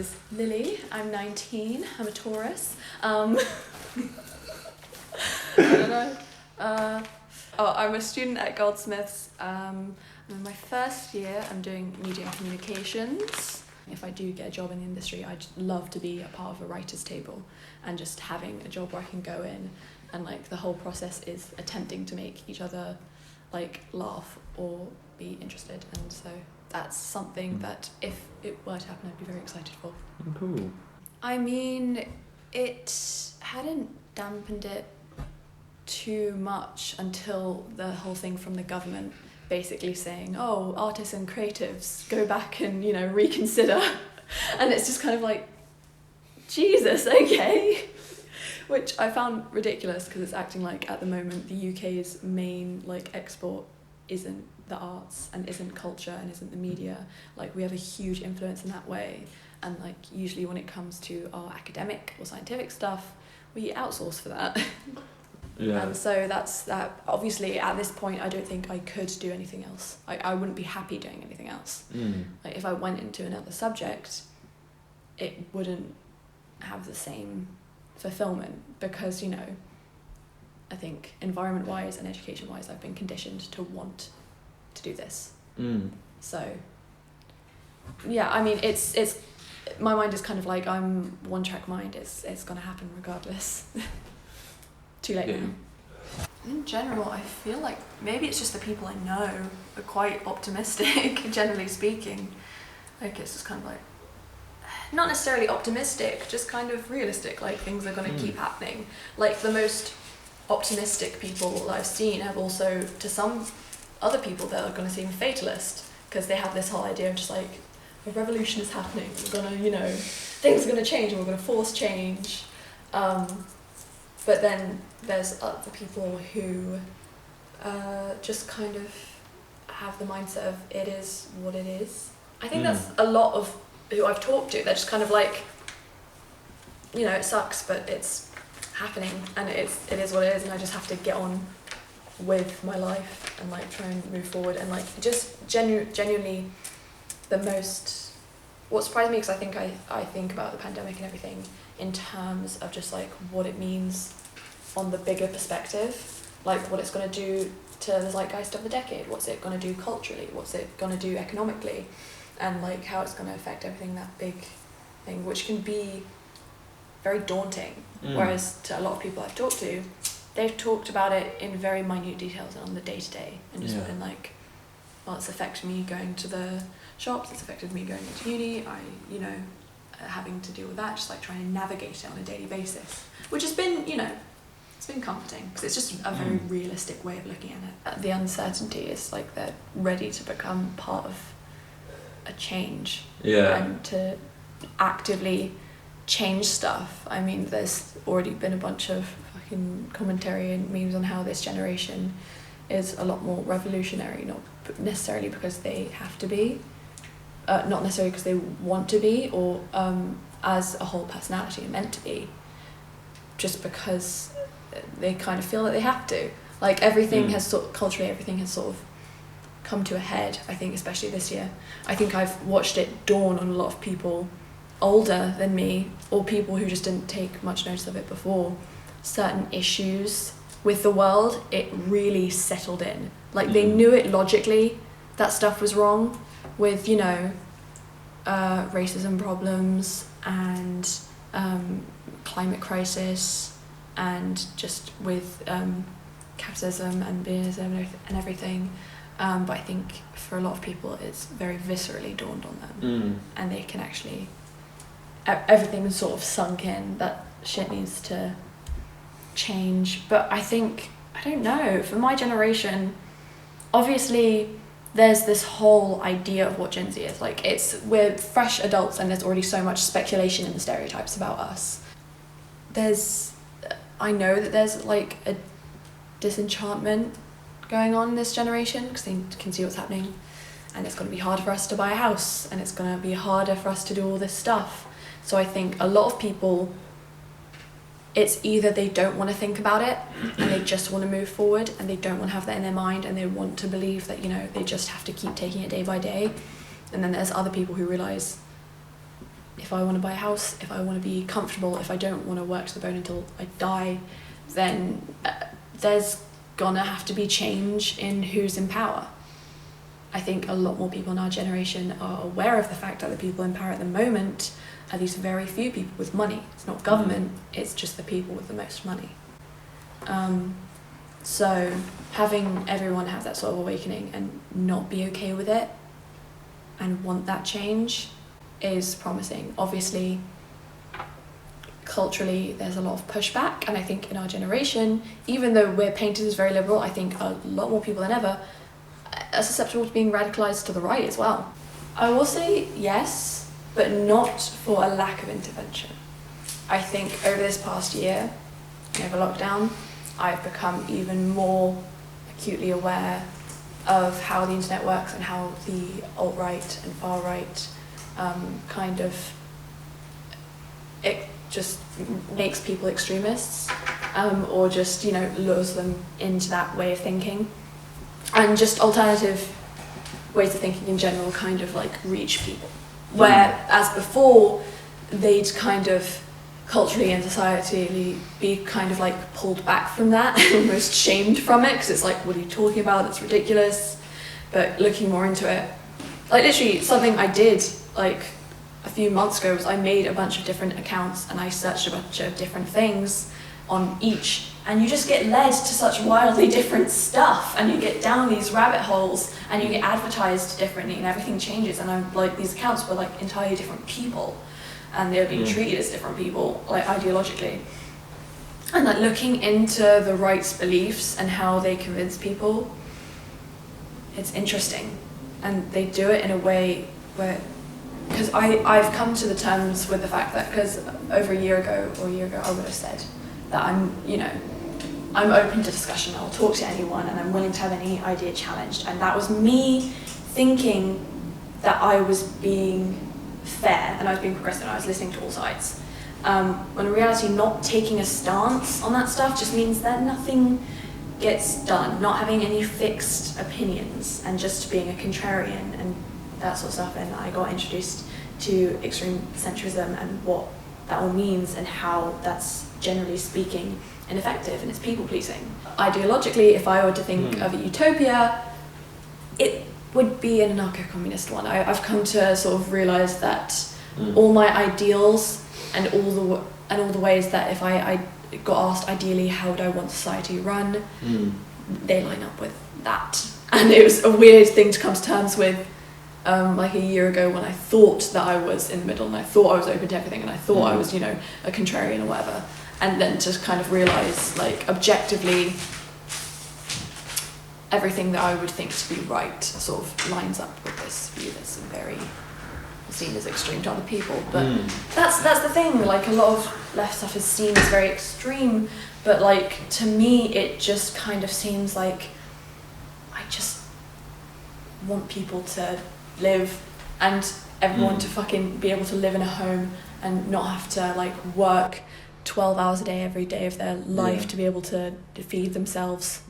is Lily. I'm 19. I'm a Taurus. I don't know. I'm a student at Goldsmiths. I'm in my first year. I'm doing media and communications. If I do get a job in the industry, I'd love to be a part of a writer's table and just having a job where I can go in and like the whole process is attempting to make each other like laugh or be interested, and so that's something that if it were to happen I'd be very excited for. Cool. I mean, it hadn't dampened it too much until the whole thing from the government basically saying, oh, artists and creatives, go back and, you know, reconsider. And it's just kind of like, Jesus, okay. Which I found ridiculous because it's acting like at the moment the UK's main like export isn't the arts and isn't culture and isn't the media. Like we have a huge influence in that way, and like usually when it comes to our academic or scientific stuff, we outsource for that. Yeah. And so that's that. Obviously at this point I don't think I could do anything else. I wouldn't be happy doing anything else. Like if I went into another subject, it wouldn't have the same fulfillment because, you know, I think environment wise and education wise I've been conditioned to want to do this. So yeah, I mean it's my mind is kind of like I'm one track mind. It's gonna happen regardless. Too late now. In general, I feel like maybe it's just the people I know are quite optimistic, generally speaking. Like it's just kind of like, not necessarily optimistic, just kind of realistic, like things are going to keep happening. Like the most optimistic people that I've seen have also, to some other people, they're going to seem fatalist, because they have this whole idea of just like, a revolution is happening, we're going to, you know, things are going to change and we're going to force change. But then there's other people who just kind of have the mindset of it is what it is. I think that's a lot of who I've talked to. They're just kind of like, you know, it sucks, but it's happening and it is what it is, and I just have to get on with my life and like try and move forward. And like just genuinely the most, what surprised me, because I think about the pandemic and everything in terms of just like what it means on the bigger perspective, like what it's going to do to the zeitgeist of the decade, what's it going to do culturally, what's it going to do economically, and like how it's going to affect everything, that big thing, which can be very daunting. Whereas to a lot of people I've talked to, they've talked about it in very minute details on the day-to-day and just been like, well, it's affected me going to the shops, it's affected me going into uni, having to deal with that, just like trying to navigate it on a daily basis, which has been, you know, it's been comforting because it's just a very realistic way of looking at it. The uncertainty is like they're ready to become part of a change and to actively change stuff. I mean, there's already been a bunch of fucking commentary and memes on how this generation is a lot more revolutionary, not necessarily because they have to be, not necessarily because they want to be, or as a whole personality are meant to be, just because they kind of feel that they have to. Like everything has culturally, everything has sort of come to a head, I think, especially this year. I think I've watched it dawn on a lot of people older than me, or people who just didn't take much notice of it before. Certain issues with the world, it really settled in. Like they knew it logically, that stuff was wrong with, you know, racism problems and climate crisis, and just with capitalism and beanism and everything. But I think for a lot of people it's very viscerally dawned on them, and they can actually, everything's sort of sunk in, that shit needs to change. But I think, I don't know, for my generation, obviously there's this whole idea of what Gen Z is. Like we're fresh adults and there's already so much speculation in the stereotypes about us. I know that there's like a disenchantment going on in this generation because they can see what's happening, and it's going to be harder for us to buy a house, and it's going to be harder for us to do all this stuff. So I think a lot of people, it's either they don't want to think about it and they just want to move forward and they don't want to have that in their mind and they want to believe that, you know, they just have to keep taking it day by day. And then there's other people who realise if I want to buy a house, if I want to be comfortable, if I don't want to work to the bone until I die, then there's gonna have to be change in who's in power. I think a lot more people in our generation are aware of the fact that the people in power at the moment are these very few people with money. It's not government, it's just the people with the most money. So having everyone have that sort of awakening and not be okay with it and want that change is promising. Obviously, culturally, there's a lot of pushback, and I think in our generation, even though we're painted as very liberal, I think a lot more people than ever are susceptible to being radicalised to the right as well. I will say yes, but not for a lack of intervention. I think over this past year, over lockdown, I've become even more acutely aware of how the internet works and how the alt-right and far-right it just makes people extremists, or just, lures them into that way of thinking. And just alternative ways of thinking in general kind of like reach people. Whereas before, they'd kind of culturally and societally be kind of like pulled back from that, almost shamed from it, because it's like, what are you talking about? That's ridiculous. But looking more into it, like literally something I did like a few months ago was I made a bunch of different accounts and I searched a bunch of different things on each, and you just get led to such wildly different stuff, and you get down these rabbit holes and you get advertised differently and everything changes. And I'm like, these accounts were like entirely different people and they're being treated as different people, like ideologically. And like looking into the right's beliefs and how they convince people, it's interesting. And they do it in a way where, because I've come to the terms with the fact that, because over a year ago I would have said that I'm open to discussion, I'll talk to anyone, and I'm willing to have any idea challenged. And that was me thinking that I was being fair and I was being progressive and I was listening to all sides. When in reality, not taking a stance on that stuff just means that nothing gets done, not having any fixed opinions and just being a contrarian and that sort of stuff. And I got introduced to extreme centrism and what that all means and how that's generally speaking ineffective, and it's people pleasing. Ideologically, if I were to think of a utopia, it would be an anarcho-communist one. I've come to sort of realise that all my ideals and all the ways that if I got asked ideally how would I want society run, they line up with that. And it was a weird thing to come to terms with like a year ago, when I thought that I was in the middle and I thought I was open to everything and I thought I was, a contrarian or whatever. And then to kind of realise, like, objectively, everything that I would think to be right sort of lines up with this view that's very seen as extreme to other people. But that's the thing, like, a lot of left stuff is seen as very extreme, but, like, to me, it just kind of seems like I just want people to live and everyone to fucking be able to live in a home and not have to, like, work 12 hours a day every day of their life to be able to feed themselves.